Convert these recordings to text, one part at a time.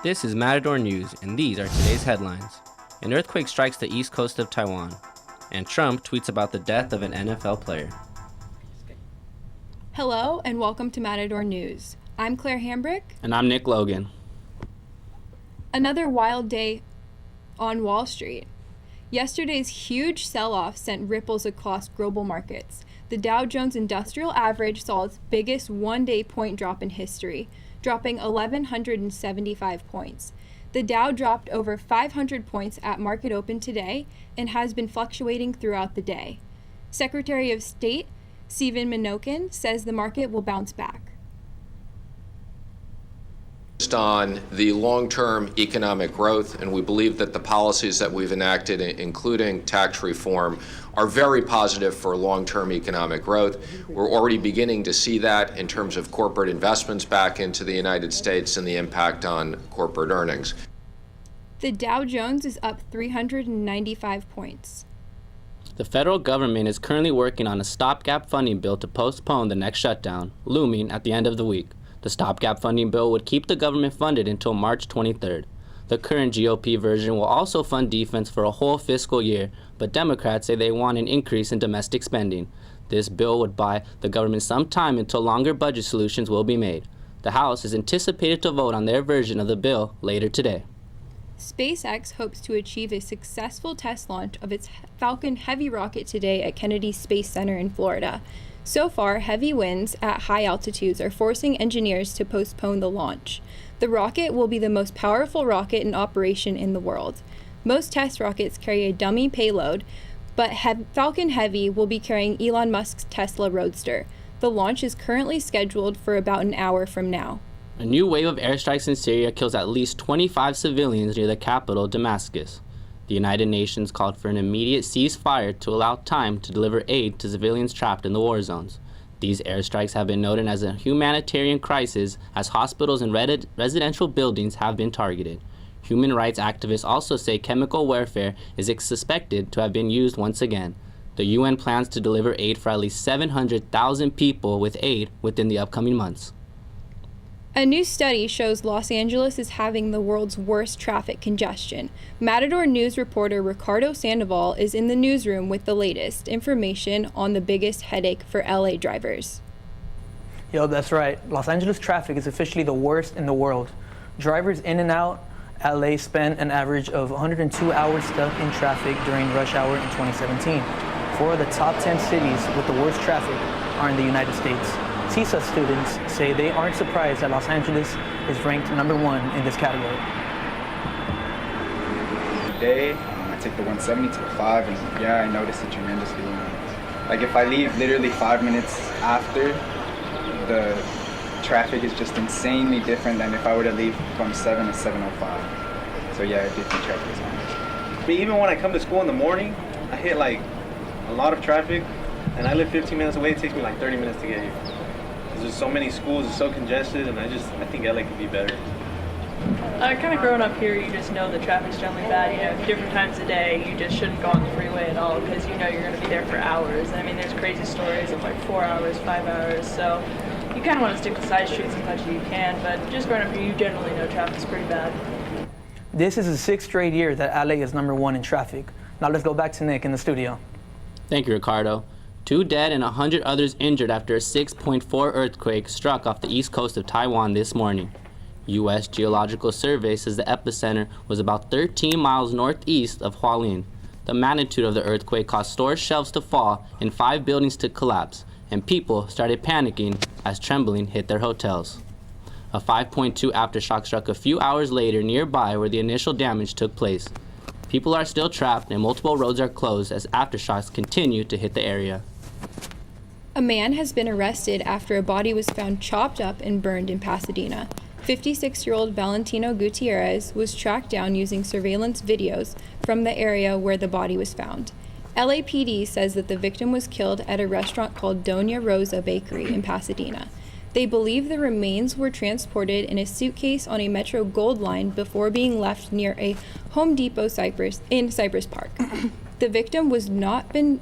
This is Matador News, and these are today's headlines. An earthquake strikes the east coast of Taiwan, and Trump tweets about the death of an NFL player. Hello, and welcome to Matador News. I'm Clair Hambrick. And I'm Nick Logan. Another wild day on Wall Street. Yesterday's huge sell-off sent ripples across global markets. The Dow Jones Industrial Average saw its biggest one-day point drop in history, dropping 1,175 points. The Dow dropped over 500 points at market open today and has been fluctuating throughout the day. Secretary of State Stephen Mnuchin says the market will bounce back. On the long-term economic growth, and we believe that the policies that we've enacted, including tax reform, are very positive for long-term economic growth. We're already beginning to see that in terms of corporate investments back into the United States and the impact on corporate earnings. The Dow Jones is up 395 points. The federal government is currently working on a stopgap funding bill to postpone the next shutdown, looming at the end of the week. The stopgap funding bill would keep the government funded until March 23rd. The current GOP version will also fund defense for a whole fiscal year, but Democrats say they want an increase in domestic spending. This bill would buy the government some time until longer budget solutions will be made. The House is anticipated to vote on their version of the bill later today. SpaceX hopes to achieve a successful test launch of its Falcon Heavy rocket today at Kennedy Space Center in Florida. So far, heavy winds at high altitudes are forcing engineers to postpone the launch. The rocket will be the most powerful rocket in operation in the world. Most test rockets carry a dummy payload, but Falcon Heavy will be carrying Elon Musk's Tesla Roadster. The launch is currently scheduled for about an hour from now. A new wave of airstrikes in Syria kills at least 25 civilians near the capital, Damascus. The United Nations called for an immediate ceasefire to allow time to deliver aid to civilians trapped in the war zones. These airstrikes have been noted as a humanitarian crisis as hospitals and residential buildings have been targeted. Human rights activists also say chemical warfare is suspected to have been used once again. The UN plans to deliver aid for at least 700,000 people with aid within the upcoming months. A new study shows Los Angeles is having the world's worst traffic congestion. Matador News reporter Ricardo Sandoval is in the newsroom with the latest information on the biggest headache for LA drivers. Yo, that's right. Los Angeles traffic is officially the worst in the world. Drivers in and out LA spent an average of 102 hours stuck in traffic during rush hour in 2017. 4 of the top 10 cities with the worst traffic are in the United States. CSUN students say they aren't surprised that Los Angeles is ranked number 1 in this category. Today, I take the 170 to the 5, and yeah, I noticed it tremendously. Like if I leave literally 5 minutes after, the traffic is just insanely different than if I were to leave from 7 to 7:05. So yeah, I do think traffic is honest. But even when I come to school in the morning, I hit like a lot of traffic, and I live 15 minutes away. It takes me like 30 minutes to get here. There's so many schools, it's so congested, and I think LA could be better. Kind of growing up here, you just know the traffic's generally bad. You know, different times of day, you just shouldn't go on the freeway at all because you know you're going to be there for hours. I mean, there's crazy stories of like 4 hours, 5 hours, so you kind of want to stick to side streets as much as you can, but just growing up here, you generally know traffic's pretty bad. This is the 6th straight year that LA is number 1 in traffic. Now let's go back to Nick in the studio. Thank you, Ricardo. 2 dead and 100 others injured after a 6.4 earthquake struck off the east coast of Taiwan this morning. U.S. Geological Survey says the epicenter was about 13 miles northeast of Hualien. The magnitude of the earthquake caused store shelves to fall and 5 buildings to collapse, and people started panicking as trembling hit their hotels. A 5.2 aftershock struck a few hours later nearby where the initial damage took place. People are still trapped and multiple roads are closed as aftershocks continue to hit the area. A man has been arrested after a body was found chopped up and burned in Pasadena. 56-year-old Valentino Gutierrez was tracked down using surveillance videos from the area where the body was found. LAPD says that the victim was killed at a restaurant called Doña Rosa Bakery in Pasadena. They believe the remains were transported in a suitcase on a Metro Gold Line before being left near a Home Depot in Cypress Park. The victim has not been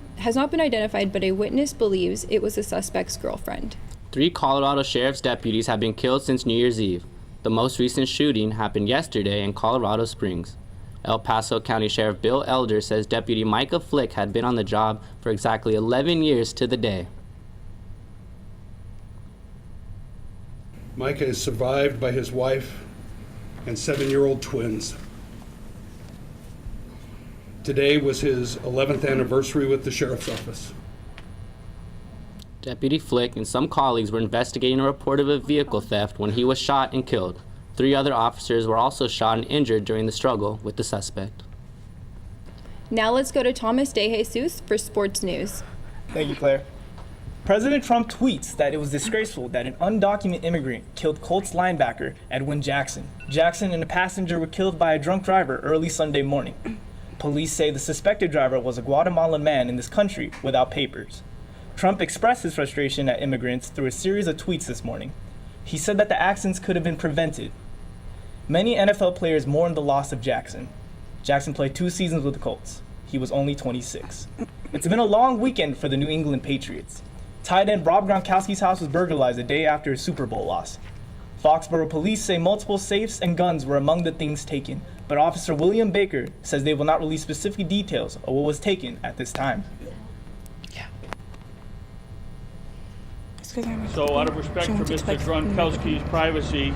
identified, but a witness believes it was the suspect's girlfriend. 3 Colorado sheriff's deputies have been killed since New Year's Eve. The most recent shooting happened yesterday in Colorado Springs. El Paso County Sheriff Bill Elder says Deputy Micah Flick had been on the job for exactly 11 years to the day. Micah is survived by his wife and 7-year-old twins. Today was his 11th anniversary with the Sheriff's Office. Deputy Flick and some colleagues were investigating a report of a vehicle theft when he was shot and killed. 3 other officers were also shot and injured during the struggle with the suspect. Now let's go to Thomas DeJesus for sports news. Thank you, Claire. President Trump tweets that it was disgraceful that an undocumented immigrant killed Colts linebacker Edwin Jackson. Jackson and a passenger were killed by a drunk driver early Sunday morning. Police say the suspected driver was a Guatemalan man in this country without papers. Trump expressed his frustration at immigrants through a series of tweets this morning. He said that the accidents could have been prevented. Many NFL players mourned the loss of Jackson. Jackson played 2 seasons with the Colts. He was only 26. It's been a long weekend for the New England Patriots. Tight end Rob Gronkowski's house was burglarized a day after his Super Bowl loss. Foxborough police say multiple safes and guns were among the things taken, but Officer William Baker says they will not release specific details of what was taken at this time. So out of respect for Mr. Gronkowski's privacy,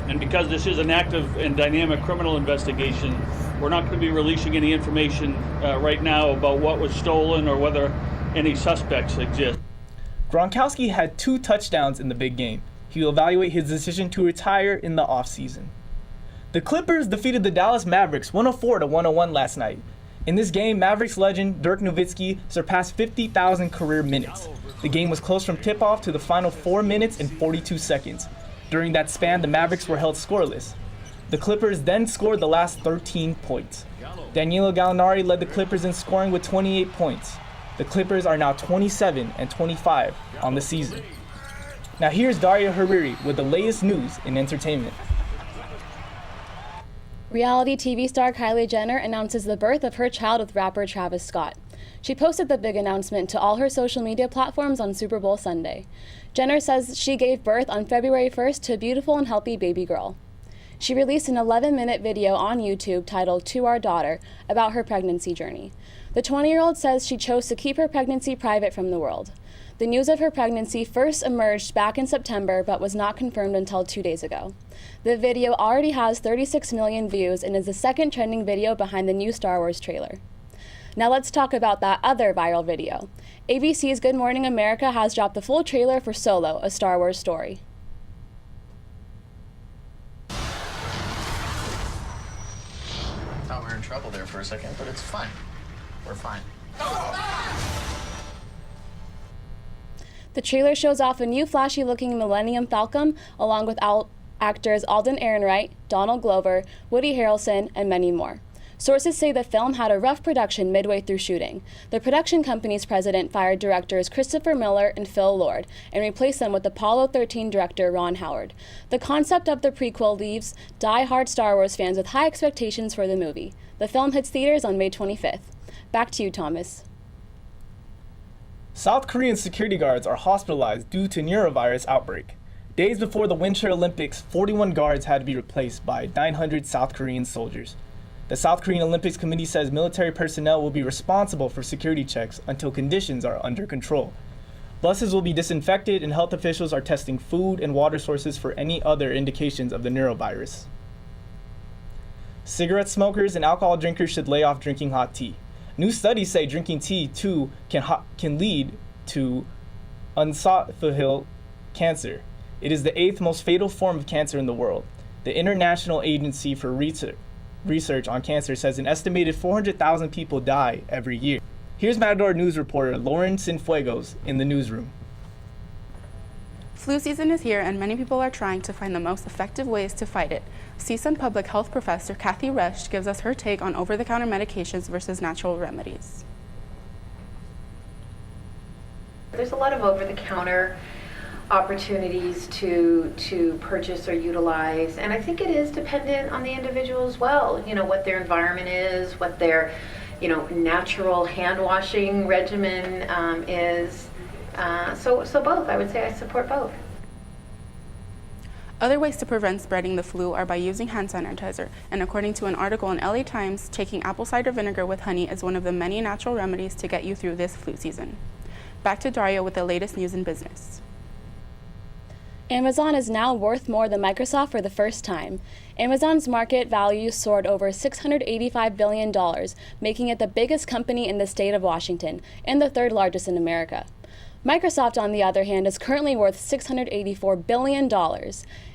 and because this is an active and dynamic criminal investigation, we're not going to be releasing any information right now about what was stolen or whether any suspects exist. Gronkowski had 2 touchdowns in the big game. He will evaluate his decision to retire in the offseason. The Clippers defeated the Dallas Mavericks 104-101 last night. In this game, Mavericks legend Dirk Nowitzki surpassed 50,000 career minutes. The game was close from tip-off to the final 4 minutes and 42 seconds. During that span, the Mavericks were held scoreless. The Clippers then scored the last 13 points. Danilo Gallinari led the Clippers in scoring with 28 points. The Clippers are now 27-25 on the season. Now here's Darya Harira with the latest news in entertainment. Reality TV star Kylie Jenner announces the birth of her child with rapper Travis Scott. She posted the big announcement to all her social media platforms on Super Bowl Sunday. Jenner says she gave birth on February 1st to a beautiful and healthy baby girl. She released an 11-minute video on YouTube titled "To Our Daughter" about her pregnancy journey. The 20-year-old says she chose to keep her pregnancy private from the world. The news of her pregnancy first emerged back in September but was not confirmed until 2 days ago. The video already has 36 million views and is the second trending video behind the new Star Wars trailer. Now let's talk about that other viral video. ABC's Good Morning America has dropped the full trailer for Solo, a Star Wars story. I thought we were in trouble there for a second, but it's fine. We're fine. The trailer shows off a new flashy-looking Millennium Falcon, along with actors Alden Ehrenreich, Donald Glover, Woody Harrelson, and many more. Sources say the film had a rough production midway through shooting. The production company's president fired directors Christopher Miller and Phil Lord and replaced them with Apollo 13 director Ron Howard. The concept of the prequel leaves die-hard Star Wars fans with high expectations for the movie. The film hits theaters on May 25th. Back to you, Thomas. South Korean security guards are hospitalized due to neurovirus outbreak. Days before the Winter Olympics, 41 guards had to be replaced by 900 South Korean soldiers. The South Korean Olympics Committee says military personnel will be responsible for security checks until conditions are under control. Buses will be disinfected and health officials are testing food and water sources for any other indications of the neurovirus. Cigarette smokers and alcohol drinkers should lay off drinking hot tea. New studies say drinking tea, too, can lead to esophageal cancer. It is the 8th most fatal form of cancer in the world. The International Agency for Research on Cancer says an estimated 400,000 people die every year. Here's Matador News reporter Lauren Cienfuegos in the newsroom. Flu season is here and many people are trying to find the most effective ways to fight it. CSUN Public Health Professor Cathy Rusch gives us her take on over-the-counter medications versus natural remedies. There's a lot of over-the-counter opportunities to purchase or utilize, and I think it is dependent on the individual as well. You know, what their environment is, what their, natural hand washing regimen is. So both. I would say I support both. Other ways to prevent spreading the flu are by using hand sanitizer, and according to an article in LA Times, taking apple cider vinegar with honey is one of the many natural remedies to get you through this flu season. Back to Darya with the latest news in business. Amazon is now worth more than Microsoft for the first time. Amazon's market value soared over $685 billion, making it the biggest company in the state of Washington and the third largest in America. Microsoft, on the other hand, is currently worth $684 billion.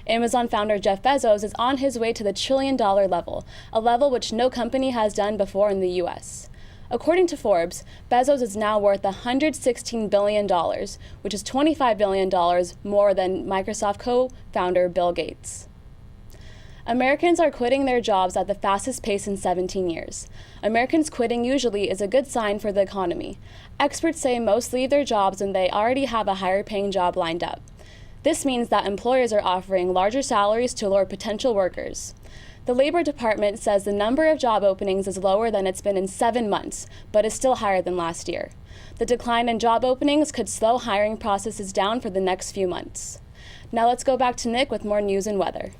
Amazon founder Jeff Bezos is on his way to the trillion-dollar level, a level which no company has done before in the U.S. According to Forbes, Bezos is now worth $116 billion, which is $25 billion more than Microsoft co-founder Bill Gates. Americans are quitting their jobs at the fastest pace in 17 years. Americans quitting usually is a good sign for the economy. Experts say most leave their jobs when they already have a higher paying job lined up. This means that employers are offering larger salaries to lure potential workers. The Labor Department says the number of job openings is lower than it's been in 7 months, but is still higher than last year. The decline in job openings could slow hiring processes down for the next few months. Now let's go back to Nick with more news and weather.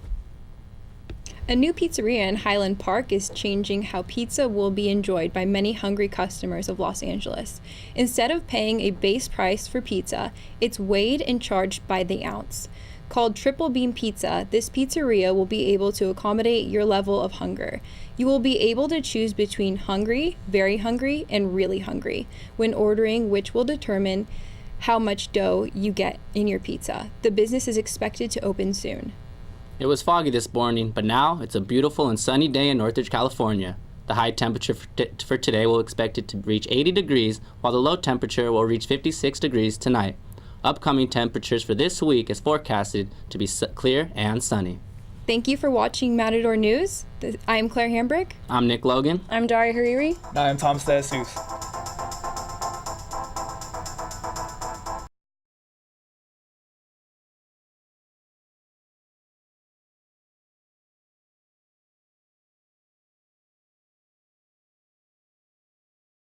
A new pizzeria in Highland Park is changing how pizza will be enjoyed by many hungry customers of Los Angeles. Instead of paying a base price for pizza, it's weighed and charged by the ounce. Called Triple Beam Pizza, this pizzeria will be able to accommodate your level of hunger. You will be able to choose between hungry, very hungry, and really hungry when ordering, which will determine how much dough you get in your pizza. The business is expected to open soon. It was foggy this morning, but now it's a beautiful and sunny day in Northridge, California. The high temperature for today will expect it to reach 80 degrees, while the low temperature will reach 56 degrees tonight. Upcoming temperatures for this week is forecasted to be clear and sunny. Thank you for watching Matador News. I'm Clair Hambrick. I'm Nick Logan. I'm Darya Harira. And I'm Tom Jesus.